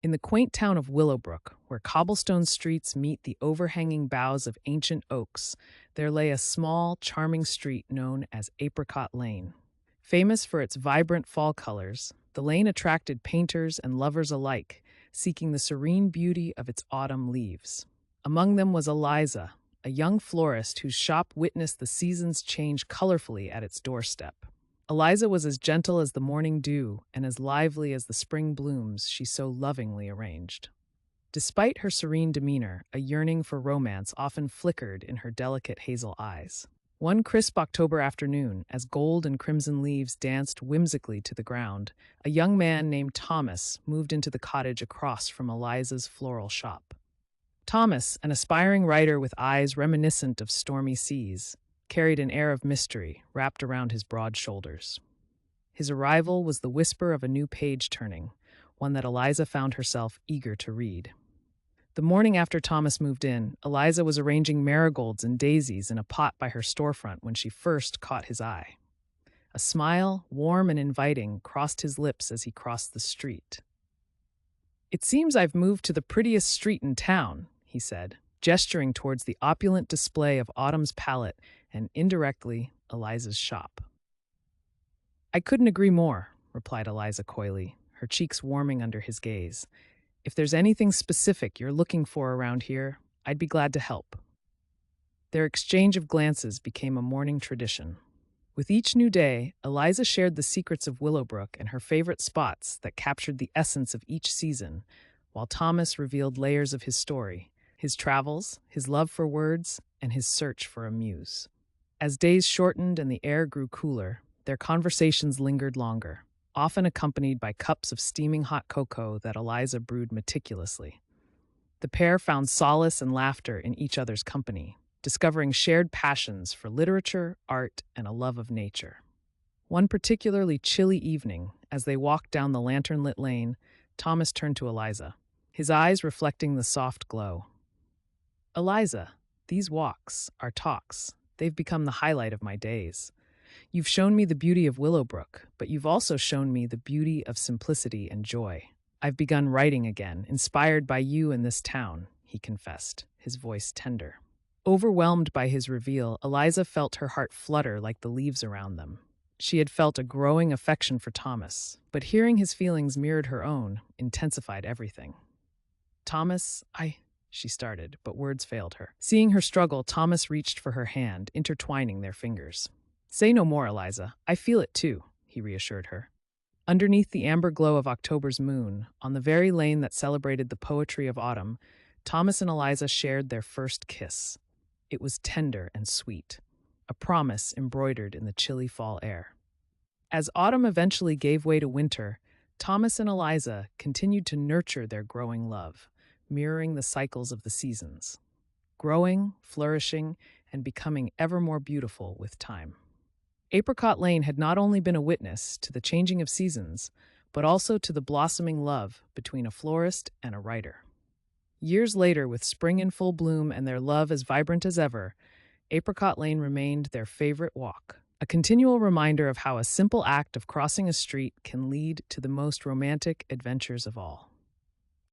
In the quaint town of Willowbrook, where cobblestone streets meet the overhanging boughs of ancient oaks, there lay a small, charming street known as Apricot Lane. Famous for its vibrant fall colors, the lane attracted painters and lovers alike, seeking the serene beauty of its autumn leaves. Among them was Eliza, a young florist whose shop witnessed the seasons change colorfully at its doorstep. Eliza was as gentle as the morning dew and as lively as the spring blooms she so lovingly arranged. Despite her serene demeanor, a yearning for romance often flickered in her delicate hazel eyes. One crisp October afternoon, as gold and crimson leaves danced whimsically to the ground, a young man named Thomas moved into the cottage across from Eliza's floral shop. Thomas, an aspiring writer with eyes reminiscent of stormy seas, carried an air of mystery wrapped around his broad shoulders. His arrival was the whisper of a new page turning, one that Eliza found herself eager to read. The morning after Thomas moved in, Eliza was arranging marigolds and daisies in a pot by her storefront when she first caught his eye. A smile, warm and inviting, crossed his lips as he crossed the street. "It seems I've moved to the prettiest street in town," he said, gesturing towards the opulent display of autumn's palette and, indirectly, Eliza's shop. "I couldn't agree more," replied Eliza coyly, her cheeks warming under his gaze. "If there's anything specific you're looking for around here, I'd be glad to help." Their exchange of glances became a morning tradition. With each new day, Eliza shared the secrets of Willowbrook and her favorite spots that captured the essence of each season, while Thomas revealed layers of his story, his travels, his love for words, and his search for a muse. As days shortened and the air grew cooler, their conversations lingered longer, often accompanied by cups of steaming hot cocoa that Eliza brewed meticulously. The pair found solace and laughter in each other's company, discovering shared passions for literature, art, and a love of nature. One particularly chilly evening, as they walked down the lantern-lit lane, Thomas turned to Eliza, his eyes reflecting the soft glow. "Eliza, these walks, our talks, they've become the highlight of my days. You've shown me the beauty of Willowbrook, but you've also shown me the beauty of simplicity and joy. I've begun writing again, inspired by you and this town," he confessed, his voice tender. Overwhelmed by his reveal, Eliza felt her heart flutter like the leaves around them. She had felt a growing affection for Thomas, but hearing his feelings mirrored her own intensified everything. "Thomas, she started, but words failed her. Seeing her struggle, Thomas reached for her hand, intertwining their fingers. "Say no more, Eliza. I feel it too," he reassured her. Underneath the amber glow of October's moon, on the very lane that celebrated the poetry of autumn, Thomas and Eliza shared their first kiss. It was tender and sweet, a promise embroidered in the chilly fall air. As autumn eventually gave way to winter, Thomas and Eliza continued to nurture their growing love, mirroring the cycles of the seasons, growing, flourishing, and becoming ever more beautiful with time. Apricot Lane had not only been a witness to the changing of seasons, but also to the blossoming love between a florist and a writer. Years later, with spring in full bloom and their love as vibrant as ever, Apricot Lane remained their favorite walk, a continual reminder of how a simple act of crossing a street can lead to the most romantic adventures of all.